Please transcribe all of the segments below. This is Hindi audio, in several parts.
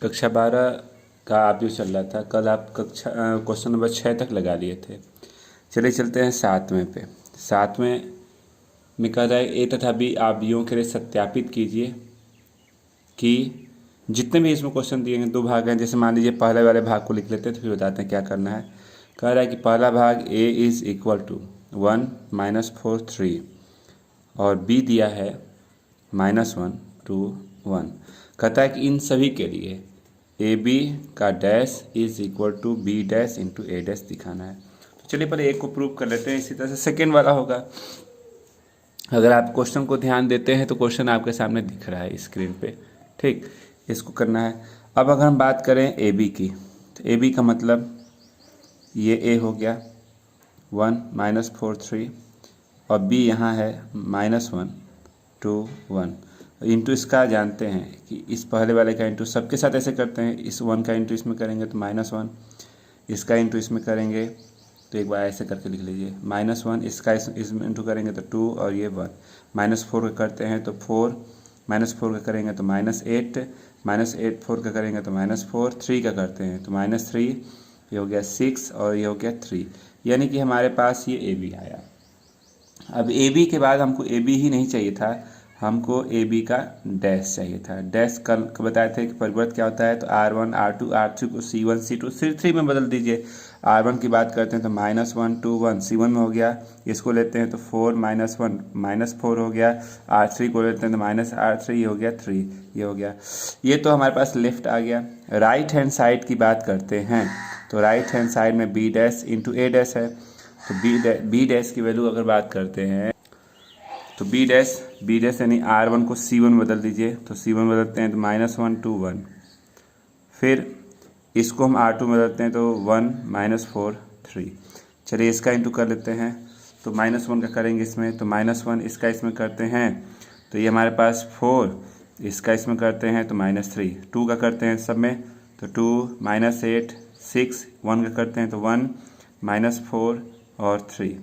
कक्षा 12 का आप जो चल रहा था, कल आप क्वेश्चन नंबर 6 तक लगा लिए थे। चलिए चलते हैं 7वें पे। 7वें में कह रहा है ए तथा बी आवयवों के लिए सत्यापित कीजिए कि जितने भी इसमें क्वेश्चन दिए हैं, दो भाग हैं। जैसे मान लीजिए पहले वाले भाग को लिख लेते हैं तो फिर बताते हैं क्या करना है। कह रहा है कि पहला भाग ए इज़ इक्वल टू 1 -4 3 और बी दिया है -1 2 1। कहता है कि इन सभी के लिए ए बी का dash is equal to B dash into A dash दिखाना है। तो चलिए पहले एक को प्रूव कर लेते हैं। इसी तरह से सेकेंड वाला होगा। अगर आप क्वेश्चन को ध्यान देते हैं तो क्वेश्चन आपके सामने दिख रहा है स्क्रीन पे, ठीक। इसको करना है। अब अगर हम बात करें ए बी की, तो ए बी का मतलब ये ए हो गया 1 -4 3 और बी यहाँ है -1 2 1। इंटू इसका जानते हैं कि इस पहले वाले का इंटू सबके साथ ऐसे करते हैं। इस 1 का इंटू इसमें करेंगे तो -1, इसका इंटू इसमें करेंगे तो एक बार ऐसे करके लिख लीजिए -1, इसका इसमें इंटू करेंगे तो 2 और ये 1। -4 का करते हैं तो 4, -4 का करेंगे तो -8, -8 4 का करेंगे तो -4, 3 का करते हैं तो -3, ये हो गया 6 और ये हो गया 3। यानी कि हमारे पास ये ए बी आया। अब ए बी के बाद हमको ए बी ही नहीं चाहिए था, हमको ए बी का डैश चाहिए था। डैश कल बताए थे कि परिवर्त क्या होता है। तो R1 R2 R3 को C1 C2 C3 में बदल दीजिए। R1 की बात करते हैं तो -1 2 1 C1 में हो गया। इसको लेते हैं तो 4 -1 -4 हो गया। R3 को लेते हैं तो -R3, ये हो गया 3, ये हो गया। ये तो हमारे पास लेफ्ट आ गया। राइट हैंड साइड की बात करते हैं तो राइट हैंड साइड में B dash into A dash है। तो बी डैश की वैल्यू अगर बात करते हैं तो बी डैश यानी R1 को C1 बदल दीजिए। तो C1 बदलते हैं तो -1 2 1। फिर इसको हम R2 बदलते हैं तो 1 -4 3। चलिए इसका इंटू कर लेते हैं तो -1 का करेंगे इसमें तो -1, इसका इसमें करते हैं तो ये हमारे पास 4, इसका इसमें करते हैं तो -3, 2 का करते हैं सब में तो 2 -8 6, 1 का करते हैं तो 1 -4 और 3।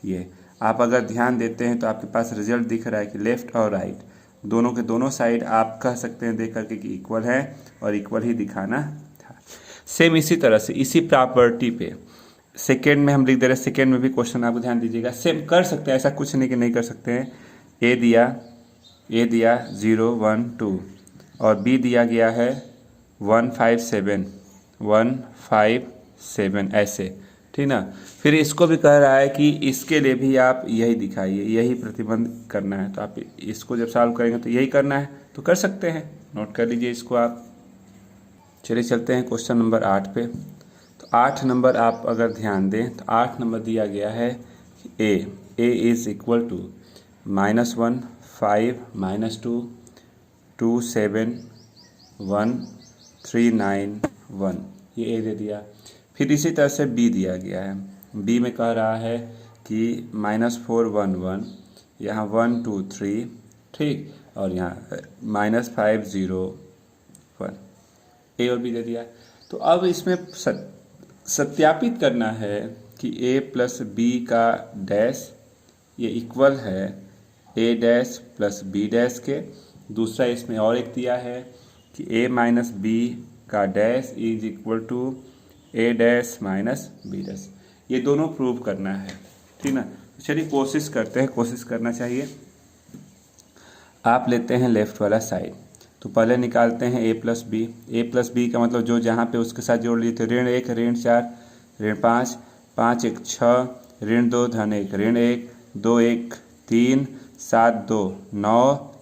ये आप अगर ध्यान देते हैं तो आपके पास रिजल्ट दिख रहा है कि लेफ़्ट और राइट दोनों के दोनों साइड आप कह सकते हैं देख करके कि इक्वल है और इक्वल ही दिखाना था। सेम इसी तरह से इसी प्रॉपर्टी पे सेकेंड में हम लिख दे रहे हैं। सेकेंड में भी क्वेश्चन आपको ध्यान दीजिएगा, सेम कर सकते हैं, ऐसा कुछ नहीं कि नहीं कर सकते हैं। ए दिया 0 1 2 और बी दिया गया है 1 5 7 1 5 7 ऐसे, ठीक ना। फिर इसको भी कह रहा है कि इसके लिए भी आप यही दिखाइए, यही प्रतिबंध करना है। तो आप इसको जब सॉल्व करेंगे तो यही करना है, तो कर सकते हैं, नोट कर लीजिए इसको आप। चलिए चलते हैं क्वेश्चन नंबर 8 पे। तो 8 नंबर आप अगर ध्यान दें तो 8 नंबर दिया गया है ए इज़ इक्वल टू -1 5 -2 2 7 1 3 9 1, ये ए दे दिया। फिर इसी तरह से बी दिया गया है। बी में कह रहा है कि -4 1 1, यहाँ 1 2 3, ठीक, और यहाँ -5 0 1, ए और बी दे दिया। तो अब इसमें सत्यापित करना है कि ए प्लस बी का डैश ये इक्वल है A dash plus B dash के। दूसरा इसमें और एक दिया है कि ए माइनस बी का dash is equal to A dash minus B dash. ये दोनों प्रूव करना है, ठीक ना। चलिए कोशिश करते हैं, कोशिश करना चाहिए। आप लेते हैं लेफ्ट वाला साइड, तो पहले निकालते हैं ए प्लस बी का मतलब जो जहाँ पे उसके साथ जोड़ लिए थे ऋण 1 ऋण 4 ऋण 5 5 1 6 ऋण 2 धन 1 ऋण 1 2 1 3 7 2 9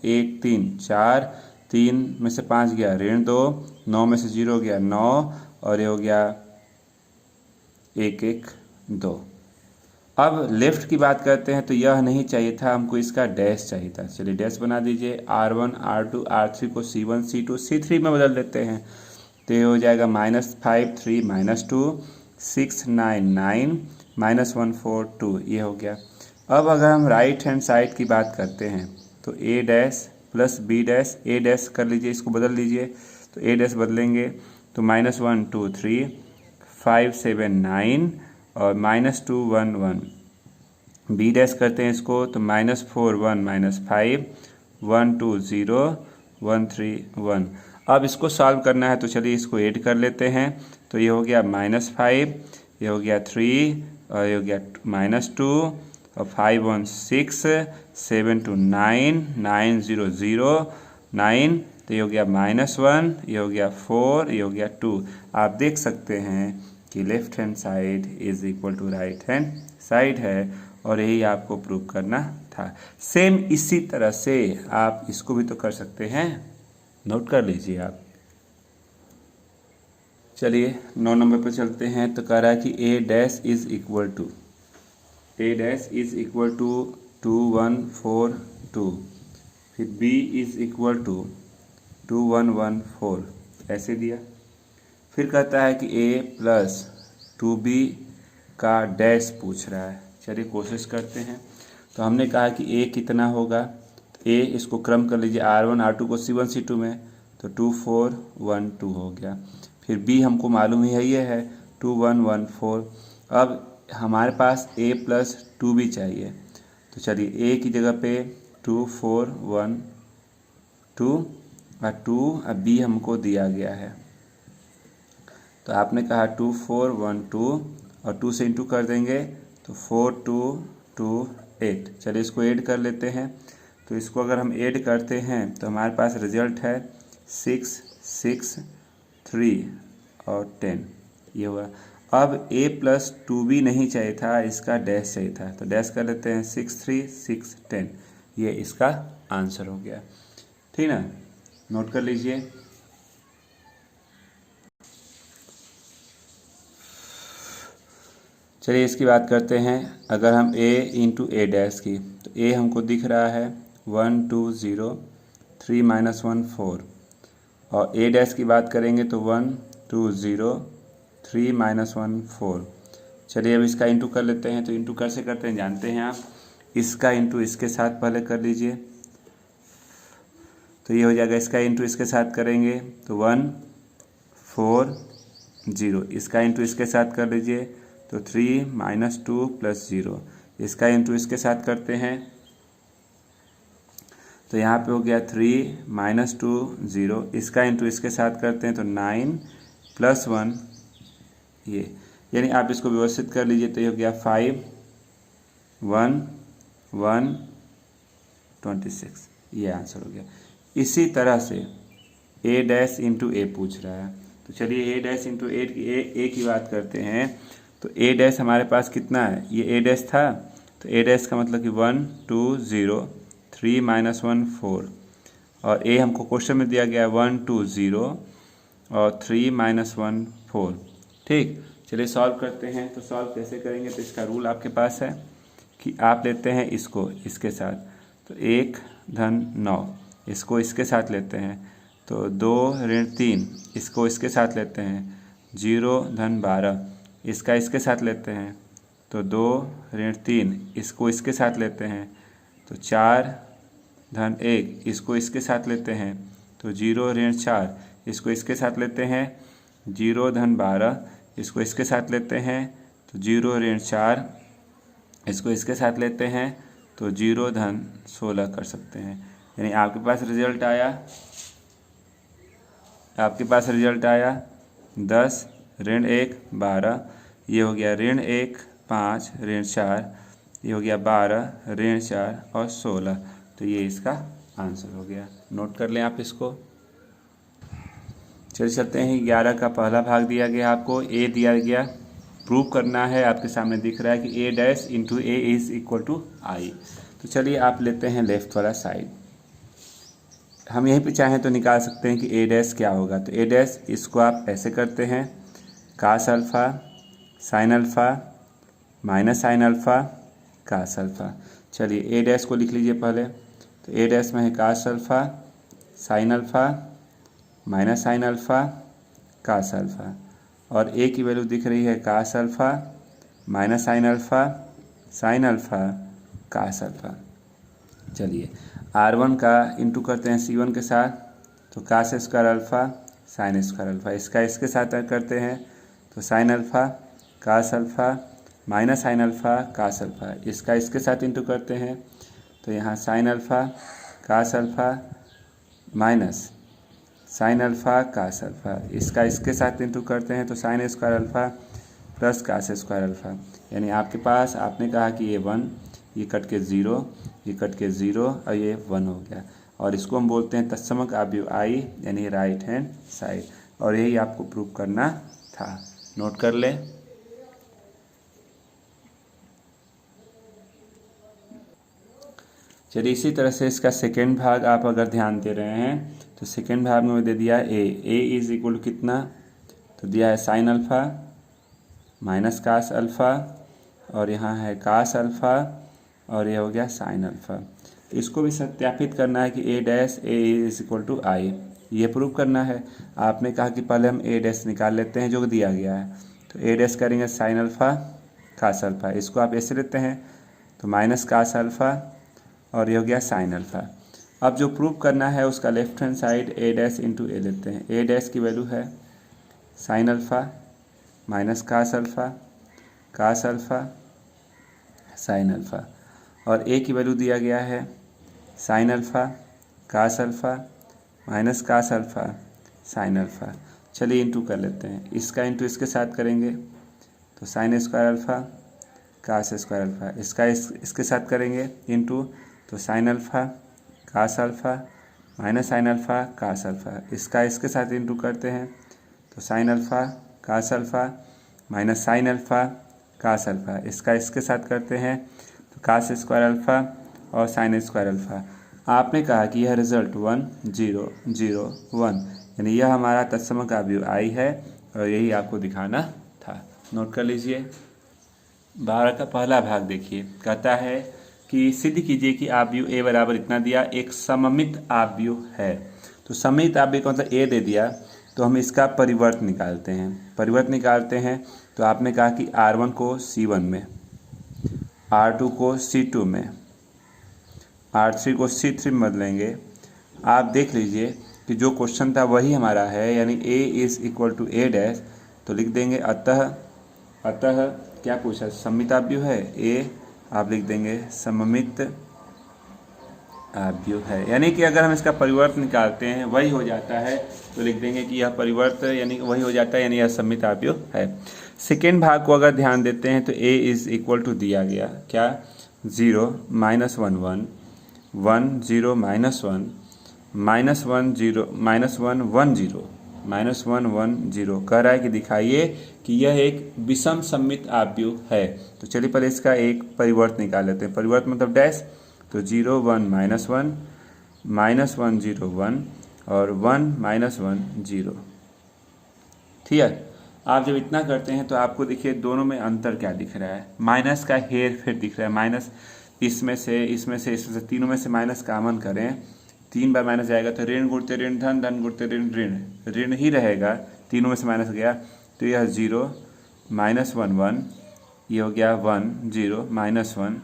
1 3 4 3 में से 5 गया ऋण 2 9 में से 0 गया 9 और ये हो गया 1 1 2। अब लेफ्ट की बात करते हैं तो यह नहीं चाहिए था, हमको इसका डैश चाहिए था। चलिए डैश बना दीजिए। R1 R2 R3 को C1 C2 C3 में बदल देते हैं तो ये हो जाएगा -5 3 -2 6 9 9 -1 4 2, ये हो गया। अब अगर हम राइट हैंड साइड की बात करते हैं तो ए डैश प्लस बी डैश, ए डैश कर लीजिए, इसको बदल लीजिए तो ए डैश बदलेंगे तो -1 2 3 5 7 9 और -2 1 1। बी डैश करते हैं इसको तो -4 1 -5 1 2 0 1 3 1। अब इसको सॉल्व करना है तो चलिए इसको ऐड कर लेते हैं। तो ये हो गया -5, ये हो गया 3 और ये हो गया -2 और 5 1 6, 7 2 9, 9 0 0 9, तो ये हो गया -1, ये हो गया 4, ये हो गया 2। आप देख सकते हैं कि left hand side is equal to right hand side है और यही आपको प्रूव करना था। सेम इसी तरह से आप इसको भी तो कर सकते हैं, नोट कर लीजिए आप। चलिए 9 नंबर पर चलते हैं। तो कह रहा है कि a dash is equal to 2 1 4 2, फिर b इज इक्वल टू 2 1 1 4, ऐसे दिया। फिर कहता है कि a प्लस 2b का डैश पूछ रहा है। चलिए कोशिश करते हैं। तो हमने कहा कि a कितना होगा, तो a इसको क्रम कर लीजिए, R1 R2 को C1 C2 में, तो 2 4 1 2 हो गया। फिर b हमको मालूम ही है, ये है 2 1 1 4। अब हमारे पास a प्लस 2b चाहिए, तो चलिए a की जगह पे 2 4 1 2 और 2 और b हमको दिया गया है। तो आपने कहा 2 4 1 2 और 2 से इंटू कर देंगे तो 4 2 2 8। चलिए इसको ऐड कर लेते हैं। तो इसको अगर हम ऐड करते हैं तो हमारे पास रिजल्ट है 6 6 3 और 10, ये हुआ। अब a प्लस 2b नहीं चाहिए था, इसका डैश चाहिए था, तो डैश कर लेते हैं 6 3 6 10, ये इसका आंसर हो गया। ठीक ना, नोट कर लीजिए। चलिए इसकी बात करते हैं। अगर हम a इंटू ए डैश की, तो a हमको दिख रहा है 1 2 0 3 -1 4, और a डैश की बात करेंगे तो 1 2 0 3 -1 4। चलिए अब इसका इंटू कर लेते हैं। तो इंटू कैसे करते हैं जानते हैं आप, इसका इंटू इसके साथ पहले कर लीजिए, तो ये हो जाएगा। इसका इंटू इसके साथ करेंगे तो 1 4 0, इसका इंटू इसके साथ कर लीजिए तो 3 -2 + 0, इसका इंटू इसके साथ करते हैं तो यहाँ पे हो गया 3 -2 0, इसका इंटू इसके साथ करते हैं तो 9 + 1, ये यानी आप इसको व्यवस्थित कर लीजिए तो ये हो गया 5 1 1 26, ये आंसर हो गया। इसी तरह से a डैश इंटू ए पूछ रहा है, तो चलिए a डैश इंटू ए की बात करते हैं। तो a डैश हमारे पास कितना है, ये a डैश था, तो a डैश का मतलब कि 1 2 0 3 -1 4, और a हमको क्वेश्चन में दिया गया है 1 2 0 और 3 -1 4। ठीक, चलिए सॉल्व करते हैं। तो सॉल्व कैसे करेंगे, तो इसका रूल आपके पास है कि आप लेते हैं इसको इसके साथ, तो 1 धन 9, इसको इसके साथ लेते हैं तो 2 ऋण 3, इसको इसके साथ लेते हैं 0 धन 12, इसका इसके साथ लेते हैं तो 2 ऋण 3, इसको इसके साथ लेते हैं तो 4 धन 1, इसको इसके साथ लेते हैं तो 0 ऋण 4, इसको इसके साथ लेते हैं 0 धन 12, इसको इसके साथ लेते हैं तो 0 ऋण 4, इसको इसके साथ लेते हैं तो 0 धन 16 कर सकते हैं। यानी आपके पास रिजल्ट आया 10 ऋण 1 12, ये हो गया ऋण 1 5 ऋण 4, ये हो गया 12 ऋण 4 और 16, तो ये इसका आंसर हो गया। नोट कर लें आप इसको। चलिए चलते हैं। 11 का पहला भाग दिया गया आपको, a दिया गया, प्रूव करना है। आपके सामने दिख रहा है कि a dash into A is equal to I. तो चलिए आप लेते हैं लेफ्ट वाला साइड। हम यहीं पे चाहें तो निकाल सकते हैं कि a डैश क्या होगा। तो a डैश इसको आप ऐसे करते हैं, cos alpha sine alpha minus sine alpha cos alpha. चलिए a डैश को लिख लीजिए पहले। तो a डैश में है cos alpha sine alpha minus sine alpha cos alpha, और a की वैल्यू दिख रही है cos alpha minus sine alpha sine alpha cos alpha. चलिए R1 का इंटू करते हैं C1 के साथ, तो cos square alpha sine square alpha, इसका इसके साथ करते हैं तो sine alpha cos alpha minus sine alpha cos alpha, इसका इसके साथ इंटू करते हैं तो यहाँ sine alpha cos alpha minus sine alpha cos alpha, इसका इसके साथ इंटू करते हैं तो sine square alpha plus cos square alpha, यानी आपके पास आपने कहा कि ये 1, ये कट के 0, ये कट के 0 और ये 1 हो गया, और इसको हम बोलते हैं तत्समक अवयव आई, यानी राइट हैंड साइड, और यही आपको प्रूव करना था। नोट कर ले। चलिए इसी तरह से इसका सेकेंड भाग आप अगर ध्यान दे रहे हैं तो सेकेंड भाग में दे दिया ए इज इक्वल टू कितना, तो दिया है sine alpha minus cos alpha, और यहाँ है कास अल्फ़ा, और ये हो गया साइन अल्फ़ा। इसको भी सत्यापित करना है कि A dash A is equal to I, ये प्रूव करना है। आपने कहा कि पहले हम ए डैश निकाल लेते हैं जो दिया गया है, तो ए डैश करेंगे साइन अल्फ़ा कास अल्फ़ा, इसको आप ऐसे लेते हैं तो माइनस कास अल्फ़ा, और ये हो गया साइन अल्फ़ा। अब जो प्रूव करना है उसका left hand side A dash into A लेते हैं। ए डैश की वैल्यू है sine alpha minus cos alpha sine alpha, और ए की वैल्यू दिया गया है sine alpha cos alpha minus cos alpha sine alpha. चलिए इंटू कर लेते हैं, इसका इंटू इसके साथ करेंगे तो sine square alpha cos square alpha, इसका इसके साथ करेंगे इंटू तो sine alpha cos alpha minus sine alpha cos alpha, इसका इसके साथ इंटू करते हैं तो sine alpha cos alpha minus sine alpha cos alpha, इसका इसके साथ करते हैं तो कास स्क्वायर अल्फ़ा और साइन स्क्वायर अल्फ़ा। आपने कहा कि यह रिजल्ट 1 0 0 1, यानी यह हमारा तत्समक अवयव आई है, और यही आपको दिखाना था। नोट कर लीजिए। 12 का पहला भाग देखिए, कहता है कि सिद्ध कीजिए कि अवयव ए बराबर इतना दिया एक सममित अवयव है। तो सममित अवयव का मतलब ए दे दिया, तो हम इसका परिवर्त निकालते हैं। परिवर्त निकालते हैं तो आपने कहा कि R1 को C1 में, R2 को C2 में, R3 को C3 में बदलेंगे। आप देख लीजिए कि जो क्वेश्चन था वही हमारा है, यानी A is equal to A dash, तो लिख देंगे अतः क्या पूछा, सममित अवयव है ए, आप लिख देंगे सममित अवयव है, यानी कि अगर हम इसका परिवर्त निकालते हैं वही हो जाता है, तो लिख देंगे कि यह परिवर्त यानी वही हो जाता है, यानी यह सममित अवयव है। सेकेंड भाग को अगर ध्यान देते हैं तो ए इज इक्वल टू दिया गया क्या, 0 -1 1 1 0 -1 -1 0 -1 1 0 -1 1 0 कह रहा है कि दिखाइए कि यह एक विषम सममित अवयव है। तो चलिए पहले इसका एक परिवर्त निकाल लेते हैं। परिवर्त मतलब डैश, तो 0 1 -1 -1 0 1 और 1 -1 0। ठीक है, आप जब इतना करते हैं तो आपको देखिए दोनों में अंतर क्या दिख रहा है, माइनस का हेर फेर दिख रहा है। माइनस इसमें से तीनों में से माइनस कामन करें, 3 बार माइनस जाएगा तो ऋण गुणते ऋण धन, धन गुणते ऋण ऋण, ऋण ही रहेगा, तीनों में से माइनस गया तो यह 0 -1 1, ये हो गया 1 0 -1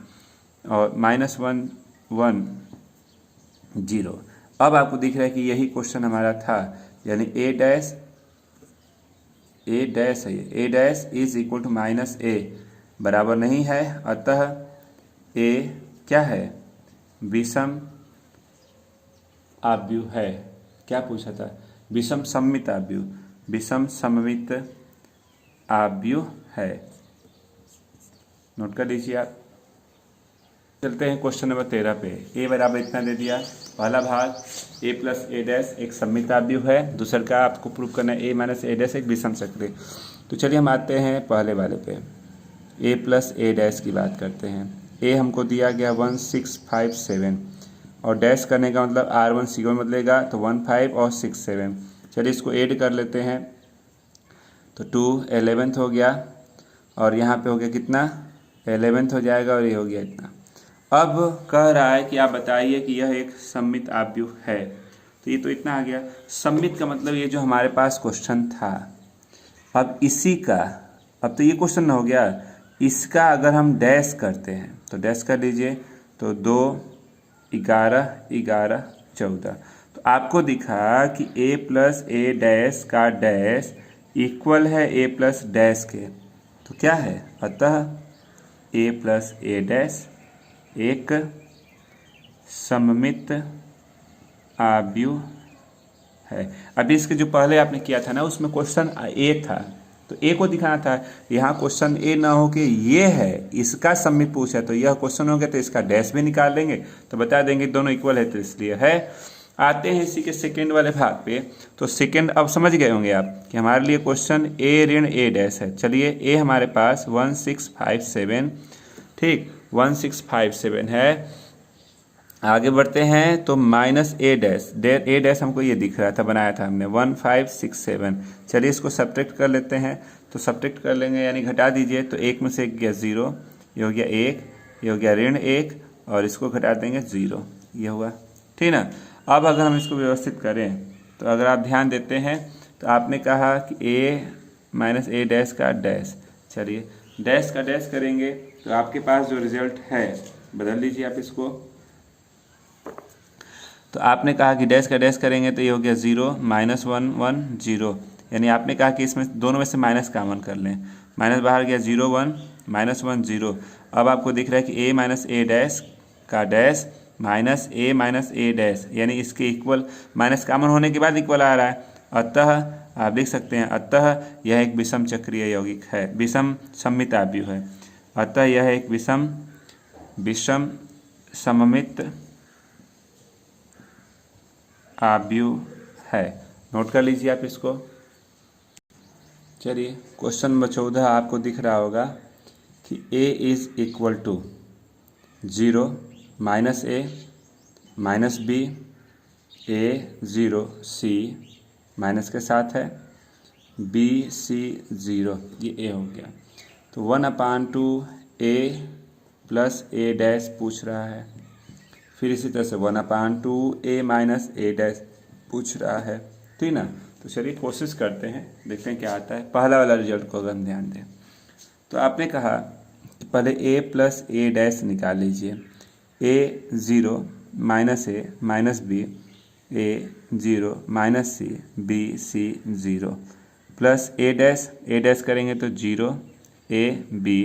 और -1 1 0। अब आपको दिख रहा है कि यही क्वेश्चन हमारा था, यानी ए डैश है, A dash is equal to minus A बराबर नहीं है, अतः ए क्या है, विषम अवयव है। क्या पूछा था, विषम सममित अवयव, विषम सममित अवयव है। नोट कर लीजिए आप। चलते हैं क्वेश्चन नंबर 13 पे। ए बराबर इतना दे दिया, पहला भाग ए प्लस ए डैश एक सममित अवयव है, दूसरा का आपको प्रूव करना है ए माइनस ए डैश एक विषम सक्रिय। तो चलिए हम आते हैं पहले वाले पे, ए प्लस ए डैश की बात करते हैं। ए हमको दिया गया 1 6 5 7 और डैश करने का मतलब R1 C1 बदलेगा तो 1 5 और 6 7। चलिए इसको ऐड कर लेते हैं तो 2 11th हो गया, और यहाँ पे हो गया कितना 11th हो जाएगा, और ये हो गया इतना। अब कह रहा है कि आप बताइए कि यह एक सममित अवयव है, तो ये तो इतना आ गया। सममित का मतलब ये जो हमारे पास क्वेश्चन था, अब इसी का, अब तो ये क्वेश्चन हो गया, इसका अगर हम डैश करते हैं तो डैश कर लीजिए तो 2 11 11 14। तो आपको दिखा कि ए प्लस ए डैश का डैश इक्वल है ए प्लस डैश के, तो क्या है, अतः ए प्लस ए डैश एक सममित अवयव है। अभी इसके जो पहले आपने किया था ना उसमें क्वेश्चन ए था, तो ए को दिखाना था। यहाँ क्वेश्चन ए ना हो कि ये है, इसका सममित पूछा है, तो यह क्वेश्चन हो गया, तो इसका डैश भी निकाल देंगे तो बता देंगे दोनों इक्वल है, तो इसलिए है। आते हैं इसी के सेकेंड वाले भाग पे। तो सेकेंड अब समझ गए होंगे आप कि हमारे लिए क्वेश्चन ए ऋण ए डैश है। चलिए ए हमारे पास 1657, ठीक 1657 है। आगे बढ़ते हैं तो माइनस ए डैश हमको ये दिख रहा था, बनाया था हमने 1567। चलिए इसको सब्ट्रैक्ट कर लेते हैं, तो सब्ट्रैक्ट कर लेंगे यानी घटा दीजिए, तो एक में से एक गया 0, ये हो गया 1, ये हो गया ऋण 1 और इसको घटा देंगे 0, ये हुआ, ठीक ना। अब अगर हम इसको व्यवस्थित करें तो अगर आप ध्यान देते हैं तो आपने कहा कि ए माइनस ए डैश का डैश, चलिए डैश का डैश करेंगे तो आपके पास जो रिजल्ट है बदल लीजिए आप इसको। तो आपने कहा कि डैश का डैश करेंगे तो ये हो गया 0 -1 1 0, यानी आपने कहा कि इसमें दोनों में से माइनस कॉमन कर लें, माइनस बाहर गया 0 1 -1 0। अब आपको दिख रहा है कि a माइनस ए डैश का dash minus A minus A dash, यानी इसके इक्वल माइनस कॉमन होने के बाद इक्वल आ रहा है। अतः आप लिख सकते हैं अतः यह एक विषम चक्रीय यौगिक है, विषम सममित आव्यूह है। अतः यह एक विषम सममित आव्यूह है। नोट कर लीजिए आप इसको। चलिए क्वेश्चन नंबर 14 आपको दिख रहा होगा कि a is equal to 0 minus A minus B a 0 c minus के साथ है b c 0, ये a हो गया। तो 1/2 a प्लस ए डैश पूछ रहा है, फिर इसी तरह से 1/2 a माइनस ए डैश पूछ रहा है, ठीक ना। तो चलिए कोशिश करते हैं, देखते हैं क्या आता है। पहला वाला रिजल्ट को अगर हम ध्यान दें तो आपने कहा कि पहले a प्लस ए डैश निकाल लीजिए, a 0 minus A minus B a 0 minus C b c 0 plus A dash करेंगे तो 0 a b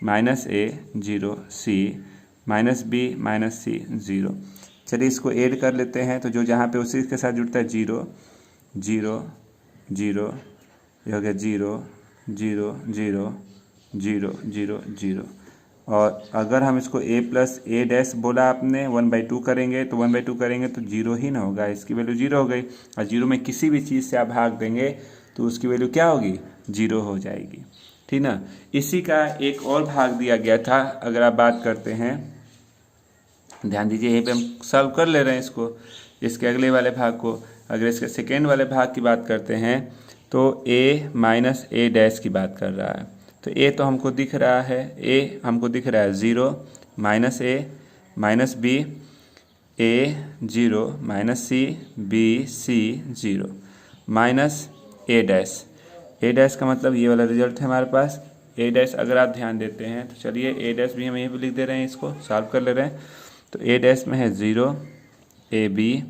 minus A 0 c minus B minus C 0। चलिए इसको ऐड कर लेते हैं, तो जो जहाँ पे उसी के साथ जुड़ता है 0 0 0, ये हो गया 0 0 0 0 0 0। और अगर हम इसको a प्लस ए डैश बोला आपने 1/2 करेंगे तो 1/2 करेंगे तो 0 ही ना होगा, इसकी वैल्यू 0 हो गई। और 0 में किसी भी चीज़ से आप भाग देंगे तो उसकी वैल्यू क्या होगी, 0 हो जाएगी, ठीक ना। इसी का एक और भाग दिया गया था, अगर आप बात करते हैं, ध्यान दीजिए यहीं पे हम सॉल्व कर ले रहे हैं इसको, इसके अगले वाले भाग को। अगर इसके सेकेंड वाले भाग की बात करते हैं तो a माइनस ए डैश की बात कर रहा है, तो a तो हमको दिख रहा है, a हमको दिख रहा है 0 minus A minus B a 0 minus C b c 0 minus A dash का मतलब ये वाला रिजल्ट है हमारे पास। ए डैश अगर आप ध्यान देते हैं तो चलिए ए डैश भी हम यहीं पर लिख दे रहे हैं, इसको सॉल्व कर ले रहे हैं। तो ए डैश में है 0 A B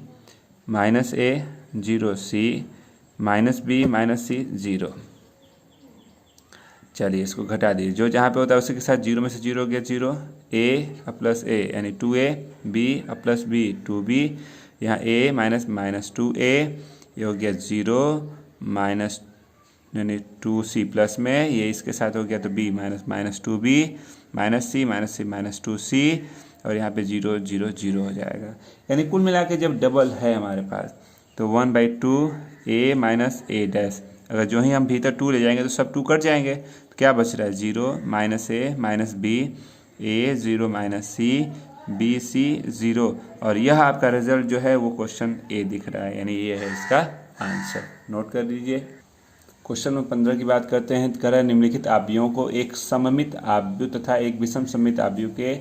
minus A 0 C minus B minus C 0। चलिए इसको घटा दीजिए, जो जहाँ पे होता है उसी के साथ 0 में से 0 गया 0, a प्लस ए यानी 2a, b plus b 2b, यहाँ a माइनस माइनस 2a, ये हो गया 0 माइनस यानी 2c प्लस में, ये इसके साथ हो गया तो b minus minus 2b minus c minus 2c, और यहाँ पे 0 0 0 हो जाएगा। यानी कुल मिला के जब डबल है हमारे पास तो 1/2 a माइनस ए डैश, अगर जो ही हम भीतर 2 ले जाएंगे तो सब 2 कट जाएंगे, तो क्या बच रहा है 0 minus A minus B a 0 minus C b c 0, और यह आपका रिजल्ट जो है वो क्वेश्चन ए दिख रहा है, यानी ये है इसका आंसर। नोट कर लीजिए। क्वेश्चन नंबर 15 की बात करते हैं। कह निम्नलिखित आव्यूहों को एक सममित आव्यूह तथा एक विषम सममित आव्यूह के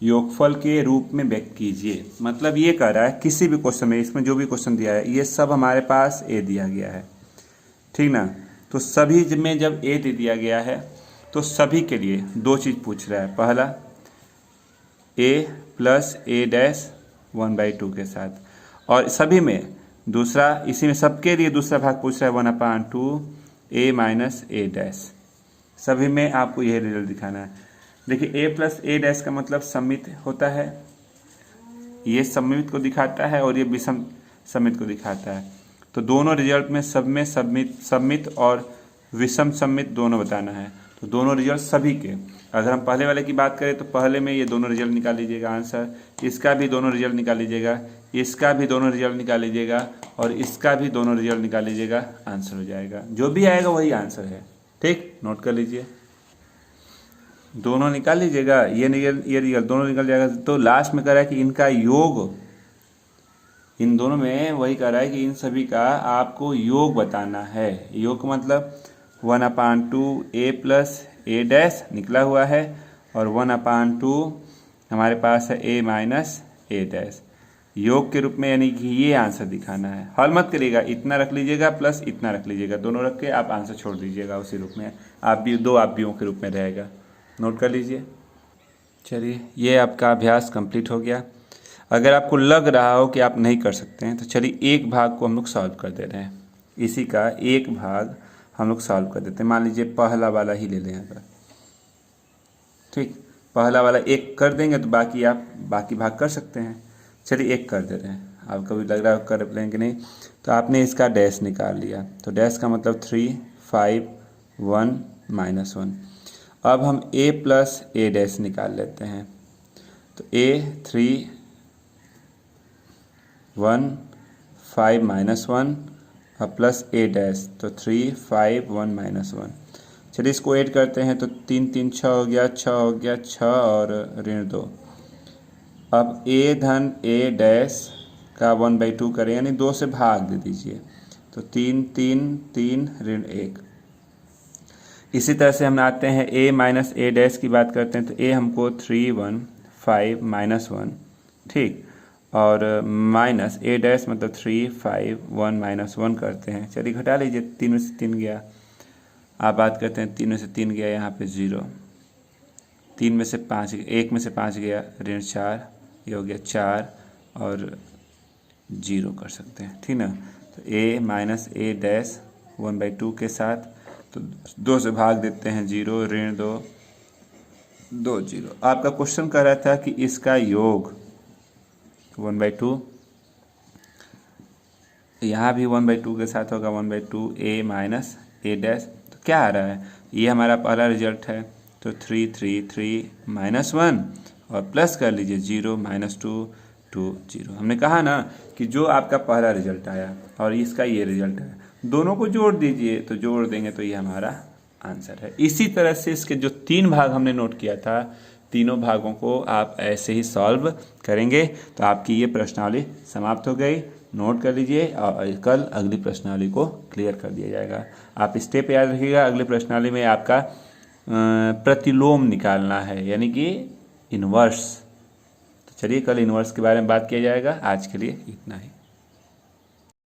योगफल के रूप में व्यक्त कीजिए। मतलब ये कह रहा है किसी भी क्वेश्चन में, इसमें जो भी क्वेश्चन दिया है ये सब हमारे पास ए दिया गया है, ठीक ना। तो सभी में जब ए दे दिया गया है तो सभी के लिए दो चीज़ पूछ रहा है। पहला a प्लस ए डैश 1/2 के साथ, और सभी में दूसरा, इसी में सबके लिए दूसरा भाग पूछ रहा है 1/2 a माइनस ए डैश। सभी में आपको यह रिजल्ट दिखाना है। देखिए a प्लस ए डैश का मतलब सममित होता है, ये सममित को दिखाता है और ये विषम सममित को दिखाता है। तो दोनों रिजल्ट में सब में सम्मित और विषम सम्मित दोनों बताना है। तो दोनों रिजल्ट सभी के, अगर हम पहले वाले की बात करें तो पहले में ये दोनों रिजल्ट निकाल लीजिएगा आंसर, इसका भी दोनों रिजल्ट निकाल लीजिएगा, इसका भी दोनों रिजल्ट निकाल लीजिएगा और इसका भी दोनों रिजल्ट निकाल लीजिएगा, आंसर हो जाएगा। जो भी आएगा वही आंसर है। ठीक, नोट कर लीजिए, दोनों निकाल लीजिएगा, ये रिजल्ट दोनों निकल जाएगा। तो लास्ट में कह रहा है कि इनका योग, इन दोनों में वही कह रहा है कि इन सभी का आपको योग बताना है। योग मतलब 1/2 a प्लस a डैश निकला हुआ है और 1/2 हमारे पास है a माइनस a डैश, योग के रूप में, यानी कि ये आंसर दिखाना है। हल मत करिएगा, इतना रख लीजिएगा प्लस इतना रख लीजिएगा, दोनों रख के आप आंसर छोड़ दीजिएगा उसी रूप में, आप भी दो आप बीओ के रूप में रहेगा। नोट कर लीजिए। चलिए, ये आपका अभ्यास कंप्लीट हो गया। अगर आपको लग रहा हो कि आप नहीं कर सकते हैं तो चलिए एक भाग को हम लोग सॉल्व कर दे रहे हैं, इसी का एक भाग हम लोग सॉल्व कर देते हैं। मान लीजिए पहला वाला ही ले लें अगर, ठीक, पहला वाला एक कर देंगे तो बाकी आप बाकी भाग कर सकते हैं। चलिए एक कर दे रहे हैं, आपको भी लग रहा है कर लेंगे नहीं, तो आपने इसका डैश निकाल लिया, तो डैश का मतलब 3, 5, 1, -1। अब हम a प्लस a डैश निकाल लेते हैं, तो a 3, 1, 5 -1 और प्लस a डैश, तो 3, 5, 1 -1। चलिए इसको ऐड करते हैं तो 3 3 6 हो गया, 6 हो गया, 6 और ऋण 2। अब a धन a डैश का 1/2 करें, यानी 2 से भाग दे दीजिए, तो 3 3 3 ऋण 1। इसी तरह से हम आते हैं a माइनस a डैश की बात करते हैं, तो a हमको 3, 1, 5 -1, ठीक, और माइनस a डैश मतलब 3, 5, 1 -1 करते हैं। चलिए घटा लीजिए, 3 में से 3 गया, आप बात करते हैं 3 में से 3 गया, यहाँ पे 0, 3 में से 5, 1 में से 5 गया, ऋण 4, ये हो गया 4 और 0 कर सकते हैं, ठीक ना। तो a माइनस a डैश 1/2 के साथ, तो 2 से भाग देते हैं 0, ऋण 2, 2 0। आपका क्वेश्चन कह रहा था कि इसका योग 1/2, यहाँ भी 1/2 के साथ होगा 1/2 a माइनस a डैश। तो क्या आ रहा है, ये हमारा पहला रिजल्ट है, तो 3 3 3 -1 और प्लस कर लीजिए 0 -2 2 0। हमने कहा ना कि जो आपका पहला रिजल्ट आया और इसका ये रिजल्ट है, दोनों को जोड़ दीजिए, तो जोड़ देंगे तो ये हमारा आंसर है। इसी तरह से इसके जो 3 भाग हमने नोट किया था, तीनों भागों को आप ऐसे ही सॉल्व करेंगे तो आपकी ये प्रश्नावली समाप्त हो गई। नोट कर लीजिए और कल अगली प्रश्नावली को क्लियर कर दिया जाएगा। आप स्टेप याद रखिएगा, अगली प्रश्नावली में आपका प्रतिलोम निकालना है, यानी कि इन्वर्स। तो चलिए कल इन्वर्स के बारे में बात किया जाएगा। आज के लिए इतना ही।